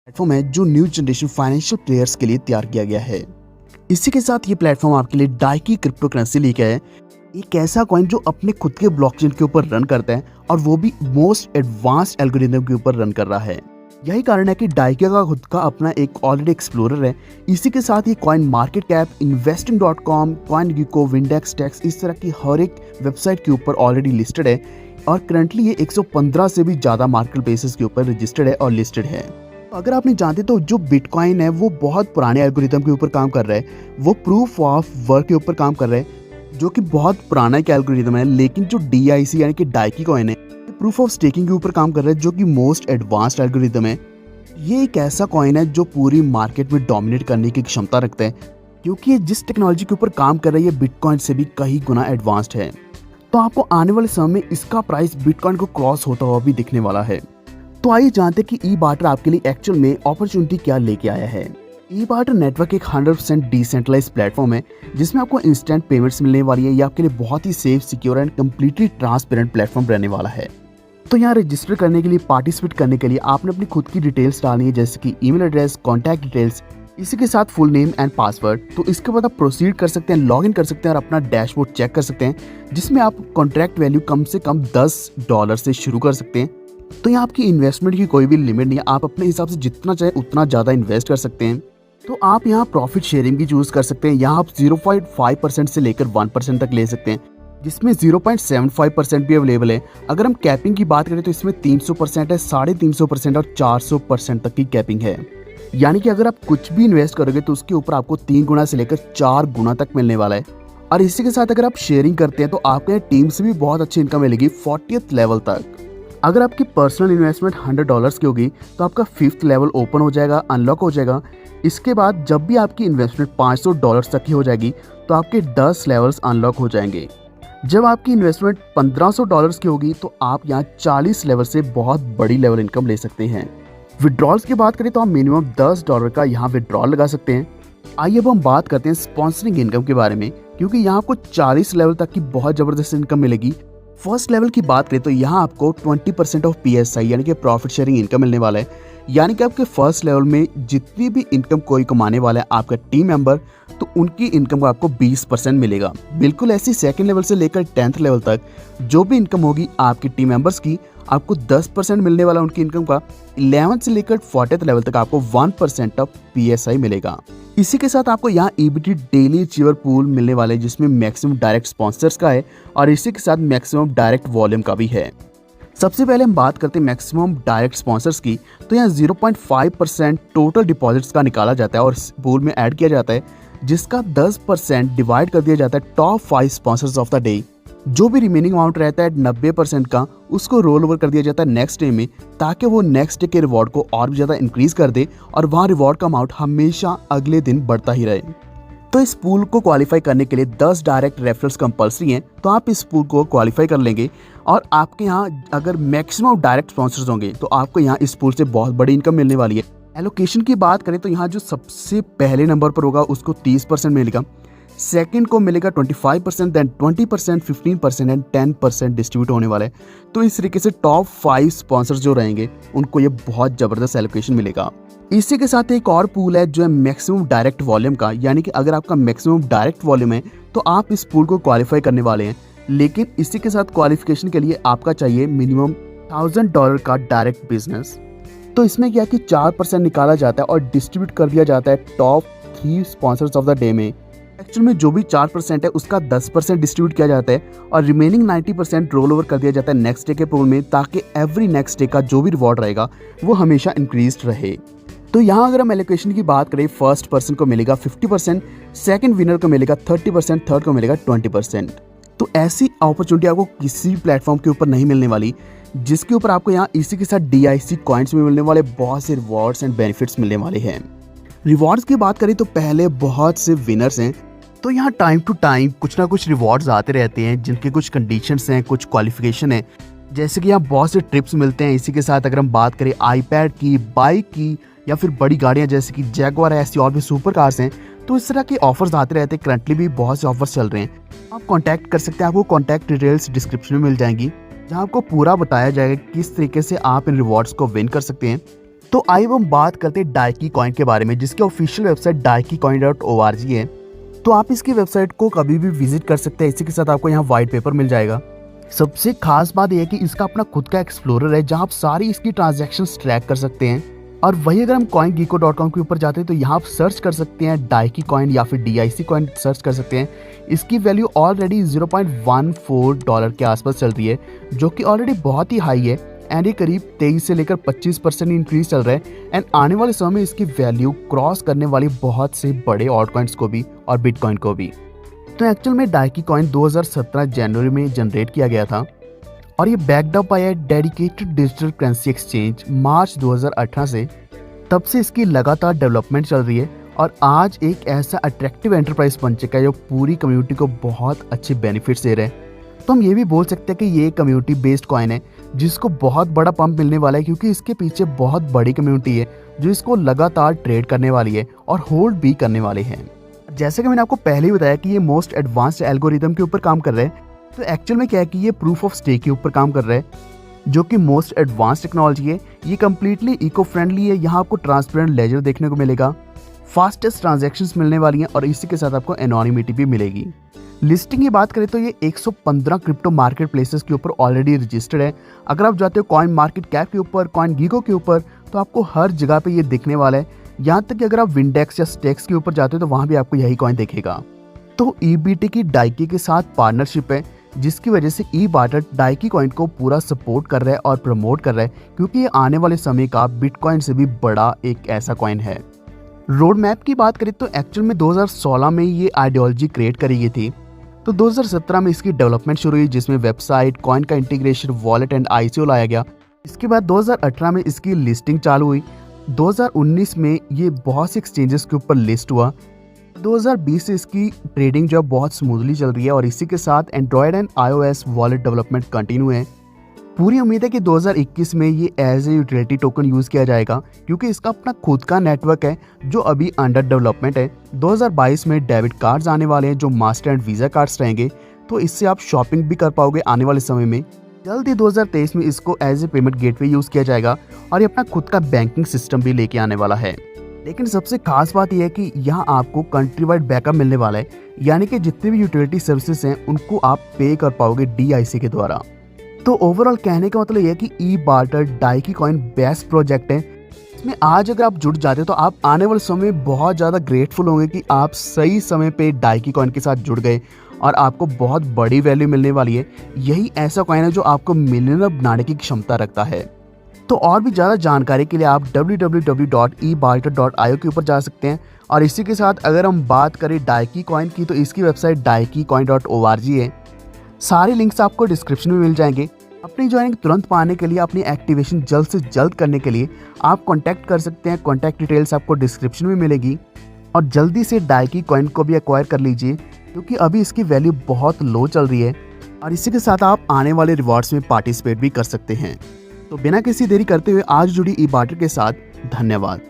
Platform है जो new generation financial players के लिए तैयार किया गया है। इसी के साथ ये प्लेटफॉर्म आपके लिए डाइकी क्रिप्टो करेंसी लेके आया है, एक ऐसा कॉइन जो अपने खुद के ब्लॉकचेन के ऊपर रन करता है और वो भी मोस्ट एडवांस्ड एल्गोरिथम के ऊपर रन कर रहा है। यही कारण है कि डाइकी का खुद का अपना एक ऑलरेडी एक्सप्लोरर है। इसी के साथ ये coin market cap, investing.com, CoinGecko, Windextex इस तरह की हर एक वेबसाइट के ऊपर ऑलरेडी लिस्टेड है और करंटली ये 115 से भी ज़्यादा मार्केट प्लेसेस के ऊपर रजिस्टर्ड है और लिस्टेड है। अगर आप नहीं जानते तो जो बिटकॉइन है वो बहुत पुराने एल्गोरिथम के ऊपर काम कर रहा है, वो प्रूफ ऑफ वर्क के ऊपर काम कर रहा है जो कि बहुत पुराना एक एल्गोरिथम है। लेकिन जो DIC यानी कि डाइकी कॉइन है प्रूफ ऑफ स्टेकिंग के ऊपर काम कर रहा है जो कि मोस्ट एडवांस्ड एल्गोरिथम है। ये एक ऐसा कॉइन है जो पूरी मार्केट में डोमिनेट करने की क्षमता रखता है क्योंकि ये जिस टेक्नोलॉजी के ऊपर काम कर रही है बिटकॉइन से भी कई गुना एडवांस्ड है। तो आपको आने वाले समय में इसका प्राइस बिटकॉइन को क्रॉस होता हुआ भी दिखने वाला है। तो आइए जानते हैं कि ई-बार्टर आपके लिए एक्चुअल में अपॉर्चुनिटी क्या लेके आया है। ई-बार्टर नेटवर्क एक 100% डिसेंट्रलाइज्ड प्लेटफॉर्म है जिसमें आपको इंस्टेंट पेमेंट्स मिलने वाली है। ये आपके लिए बहुत ही safe, secure and completely transparent platform रहने वाला है। तो यहाँ रजिस्टर करने के लिए, पार्टिसिपेट करने के लिए आपने अपनी खुद की डिटेल्स डालनी है जैसे कि ईमेल एड्रेस, कॉन्टैक्ट डिटेल्स, इसी के साथ फुल नेम एंड पासवर्ड। तो इसके बाद आप प्रोसीड कर सकते हैं, लॉग इन कर सकते हैं और अपना डैशबोर्ड चेक कर सकते हैं जिसमें आप कॉन्ट्रैक्ट वैल्यू कम से कम $10 से शुरू कर सकते हैं। तो यहाँ आपकी इन्वेस्टमेंट की कोई भी लिमिट नहीं है, आप अपने हिसाब से जितना चाहे उतना ज़्यादा इन्वेस्ट कर सकते हैं। तो आप यहाँ प्रॉफिट शेयरिंग भी चूज़ कर सकते हैं। यहाँ आप 0.5% से लेकर 1% तक ले सकते हैं जिसमें 0.75% भी अवेलेबल है। अगर हम कैपिंग की बात करें तो इसमें 300% है, 350% और 400% तक की कैपिंग है। यानी कि अगर आप कुछ भी इन्वेस्ट करोगे तो उसके ऊपर आपको 3 गुना से लेकर 4 गुना तक मिलने वाला है। और इसी के साथ अगर आप शेयरिंग करते हैं तो आपके टीम से भी बहुत अच्छी इनकम मिलेगी 40th लेवल तक। अगर आपकी पर्सनल इन्वेस्टमेंट $100 की होगी तो आपका 5th लेवल ओपन हो जाएगा, अनलॉक हो जाएगा। इसके बाद जब भी आपकी इन्वेस्टमेंट $500 तक की हो जाएगी तो आपके 10 लेवल्स अनलॉक हो जाएंगे। जब आपकी इन्वेस्टमेंट $1500 की होगी तो आप यहाँ 40 लेवल से बहुत बड़ी लेवल इनकम ले सकते हैं। विड्रॉल्स की बात करें तो आप मिनिमम $10 का यहाँ विड्रॉल लगा सकते हैं। आइए अब हम बात करते हैं स्पॉन्सरिंग इनकम के बारे में क्योंकि यहाँ आपको 40 लेवल तक की बहुत ज़बरदस्त इनकम मिलेगी। फर्स्ट लेवल की बात करें तो यहाँ आपको 20% ऑफ PSI यानी कि प्रॉफिट शेयरिंग इनकम मिलने वाला है। यानी कि आपके फर्स्ट लेवल में जितनी भी इनकम कोई कमाने वाला है आपका टीम मेंबर, तो उनकी इनकम को आपको 20% मिलेगा। बिल्कुल ऐसी सेकंड लेवल से लेकर 10th लेवल तक जो भी इनकम होगी आपके टीम मेंबर्स की, आपको 10% मिलने वाला उनकी इनकम का। 11th से लेकर 40th लेवल तक आपको 1% ऑफ PSI मिलेगा। इसी के साथ आपको यहाँ EBT डेली अचीवर पूल मिलने वाले जिसमें मैक्सिमम डायरेक्ट स्पॉन्सर्स का है और इसी के साथ मैक्सिमम डायरेक्ट वॉल्यूम का भी है। सबसे पहले हम बात करते हैं मैक्सिमम डायरेक्ट स्पॉन्सर्स की। तो यहाँ 0.5% टोटल डिपॉजिट्स का निकाला जाता है और इस पूल में ऐड किया जाता है जिसका 10% डिवाइड कर दिया जाता है top 5 sponsors of the day. जो भी रिमेनिंग अमाउंट रहता है 90% का उसको रोल ओवर कर दिया जाता है नेक्स्ट डे में ताकि वो नेक्स्ट डे के रिवॉर्ड को और भी ज़्यादा इंक्रीज कर दे और वहाँ रिवॉर्ड का अमाउंट हमेशा अगले दिन बढ़ता ही रहे। तो इस पूल को क्वालिफाई करने के लिए 10 डायरेक्ट रेफरल्स कंपल्सरी हैं। तो आप इस पूल को क्वालिफाई कर लेंगे और आपके यहाँ अगर मैक्सिमम डायरेक्ट स्पॉन्सर्स होंगे तो आपको यहाँ इस पूल से बहुत बड़ी इनकम मिलने वाली है। एलोकेशन की बात करें तो यहाँ जो सबसे पहले नंबर पर होगा उसको 30% मिलेगा, सेकंड को मिलेगा 25%, देन 20%, 15% एंड 10% डिस्ट्रीब्यूट होने वाला है। तो इस तरीके से टॉप 5 स्पॉन्सर्स जो रहेंगे उनको ये बहुत ज़बरदस्त एलोकेशन मिलेगा। इसी के साथ एक और पूल है जो है मैक्सिमम डायरेक्ट वॉल्यूम का, यानी कि अगर आपका मैक्सिमम डायरेक्ट वॉल्यूम है तो आप इस पूल को क्वालिफाई करने वाले हैं। लेकिन इसी के साथ क्वालिफिकेशन के लिए आपका चाहिए मिनिमम $1000 का डायरेक्ट बिजनेस। तो इसमें क्या कि 4% निकाला जाता है और डिस्ट्रीब्यूट कर दिया जाता है top 3 sponsors of the day में। एक्चुअल में जो भी 4% है उसका 10% डिस्ट्रीब्यूट किया जाता है और रिमेनिंग 90% रोल ओवर कर दिया जाता है नेक्स्ट डे के पूल में ताकि एवरी नेक्स्ट डे का जो भी रिवॉर्ड रहेगा वो हमेशा इंक्रीज रहे। तो यहाँ अगर हम एलोकेशन की बात करें, फर्स्ट पर्सन को मिलेगा 50%, सेकंड विनर को मिलेगा 30%, थर्ड को मिलेगा 20%। तो ऐसी अपॉर्चुनिटी आपको किसी प्लेटफॉर्म के ऊपर नहीं मिलने वाली जिसके ऊपर आपको यहाँ इसी के साथ DIC कॉइन्स में मिलने वाले बहुत से रिवॉर्ड्स एंड बेनिफिट्स मिलने वाले हैं। रिवॉर्ड्स की बात करें तो पहले बहुत से विनर्स हैं। तो यहाँ टाइम टू टाइम कुछ ना कुछ रिवॉर्ड्स आते रहते हैं जिनके कुछ कंडीशंस हैं, कुछ क्वालिफिकेशन है। जैसे कि यहाँ बहुत से ट्रिप्स मिलते हैं। इसी के साथ अगर हम बात करें iPad की, बाइक की या फिर बड़ी गाड़ियाँ जैसे कि जैगवार है, ऐसी और भी सुपर कार्स हैं, तो इस तरह के ऑफर्स आते रहते हैं। करंटली भी बहुत से ऑफर्स चल रहे हैं। आप कांटेक्ट कर सकते हैं, आपको कांटेक्ट डिटेल्स डिस्क्रिप्शन में मिल जाएंगी जहां आपको पूरा बताया जाएगा किस तरीके से आप इन रिवॉर्ड्स को विन कर सकते हैं। तो आइए हम बात करते हैं डाइकी कॉइन के बारे में, जिसकी ऑफिशियल वेबसाइट daikicoin.org है। तो आप इसकी वेबसाइट को कभी भी विजिट कर सकते हैं। इसी के साथ आपको यहाँ व्हाइट पेपर मिल जाएगा। सबसे खास बात यह है कि इसका अपना खुद का एक्सप्लोरर है, जहाँ आप सारी इसकी ट्रांजैक्शंस ट्रैक कर सकते हैं। और वही अगर हम CoinGecko.com के ऊपर जाते हैं तो यहाँ आप सर्च कर सकते हैं डाइकी कॉइन या फिर DIC कॉइन सर्च कर सकते हैं। इसकी वैल्यू ऑलरेडी $0.14 के आसपास चल रही है, जो कि ऑलरेडी बहुत ही हाई है। एंड ये करीब 23 से लेकर 25% इंक्रीज चल रहा है। एंड आने वाले समय में इसकी वैल्यू क्रॉस करने वाली बहुत से बड़े ऑल्ट कॉइन्स को भी और बिटकॉइन को भी। तो एक्चुअल में डाइकी कॉइन 2017 जनवरी में जनरेट किया गया था और ये backed up by dedicated digital currency exchange March 2018 से। तब से इसकी लगातार डेवलपमेंट चल रही है और आज एक ऐसा अट्रैक्टिव एंटरप्राइज बन चुका है जो पूरी कम्युनिटी को बहुत अच्छे बेनिफिट्स दे रहे हैं। तो हम ये भी बोल सकते हैं कि ये कम्युनिटी बेस्ड कॉइन है जिसको बहुत बड़ा पंप मिलने वाला है, क्योंकि इसके पीछे बहुत बड़ी कम्युनिटी है जो इसको लगातार ट्रेड करने वाली है और होल्ड भी करने वाले हैं। जैसे कि मैंने आपको पहले ही बताया कि ये मोस्ट एडवांस्ड एल्गोरिदम के ऊपर काम कर रहे हैं। तो एक्चुअल में क्या है कि ये प्रूफ ऑफ स्टेक के ऊपर काम कर रहा है, जो कि मोस्ट एडवांस टेक्नोलॉजी है। ये कम्प्लीटली इको फ्रेंडली है। यहाँ आपको ट्रांसपेरेंट लेजर देखने को मिलेगा, फास्टेस्ट ट्रांजैक्शंस मिलने वाली हैं और इसी के साथ आपको एनोनिमिटी भी मिलेगी। लिस्टिंग की बात करें तो ये 115 क्रिप्टो मार्केट प्लेसेस के ऊपर ऑलरेडी रजिस्टर्ड है। अगर आप जाते हो कॉइन मार्केट कैप के ऊपर, CoinGecko के ऊपर, तो आपको हर जगह पे ये दिखने वाला है। यहाँ तक कि अगर आप विंडेक्स या स्टेक्स के ऊपर जाते हो तो वहाँ भी आपको यही कॉइन दिखेगा। तो EBT की डाइकी के साथ पार्टनरशिप है, जिसकी वजह से eBarter डाइकी कॉइन को पूरा सपोर्ट कर रहा है और प्रमोट कर रहा है, क्योंकि ये आने वाले समय का बिटकॉइन से भी बड़ा एक ऐसा कॉइन है। रोड मैप की बात करें तो एक्चुअल में 2016 में ये आइडियोलॉजी क्रिएट करी गई थी। तो 2017 में इसकी डेवलपमेंट शुरू हुई, जिसमें वेबसाइट, कॉइन का इंटीग्रेशन, वॉलेट एंड ICO लाया गया। इसके बाद 2018 में इसकी लिस्टिंग चालू हुई। 2019 में ये बहुत से एक्सचेंजेस के ऊपर लिस्ट हुआ। 2020 से इसकी ट्रेडिंग जो बहुत स्मूथली चल रही है और इसी के साथ Android and iOS wallet development continue है। पूरी उम्मीद है कि 2021 में ये as a utility token use किया जाएगा, क्योंकि इसका अपना खुद का नेटवर्क है जो अभी अंडर डेवलपमेंट है। 2022 में डेबिट कार्ड्स आने वाले हैं जो मास्टर एंड वीज़ा कार्ड्स रहेंगे, तो इससे आप शॉपिंग भी कर पाओगे आने वाले समय में। जल्द ही 2023 में इसको as a payment gateway use किया जाएगा और ये अपना खुद का बैंकिंग सिस्टम भी लेके आने वाला है। लेकिन सबसे खास बात यह है कि यहाँ आपको कंट्री वाइड बैकअप मिलने वाला है, यानी कि जितने भी यूटिलिटी सर्विसेज हैं उनको आप पे कर पाओगे DIC के द्वारा। तो ओवरऑल कहने का मतलब यह है कि eBarter डाइकी कॉइन बेस्ट प्रोजेक्ट है। इसमें आज अगर आप जुड़ जाते हो तो आप आने वाले समय में बहुत ज़्यादा ग्रेटफुल होंगे कि आप सही समय पे डाइकी कॉइन के साथ जुड़ गए और आपको बहुत बड़ी वैल्यू मिलने वाली है। यही ऐसा कॉइन है जो आपको मिलियनर बनाने की क्षमता रखता है। तो और भी ज़्यादा जानकारी के लिए आप www.ebarter.io के ऊपर जा सकते हैं। और इसी के साथ अगर हम बात करें डाइकी कॉइन की, तो इसकी वेबसाइट daikicoin.org है। सारे लिंक्स आपको डिस्क्रिप्शन में मिल जाएंगे। अपनी ज्वाइनिंग तुरंत पाने के लिए, अपनी एक्टिवेशन जल्द से जल्द करने के लिए आप कांटेक्ट कर सकते हैं। कांटेक्ट डिटेल्स आपको डिस्क्रिप्शन में मिलेगी। और जल्दी से डाइकी कॉइन को भी एक्वायर कर लीजिए, क्योंकि अभी इसकी वैल्यू बहुत लो चल रही है और इसी के साथ आप आने वाले रिवॉर्ड्स में पार्टिसिपेट भी कर सकते हैं। तो बिना किसी देरी करते हुए आज जुड़ी eBarter के साथ धन्यवाद।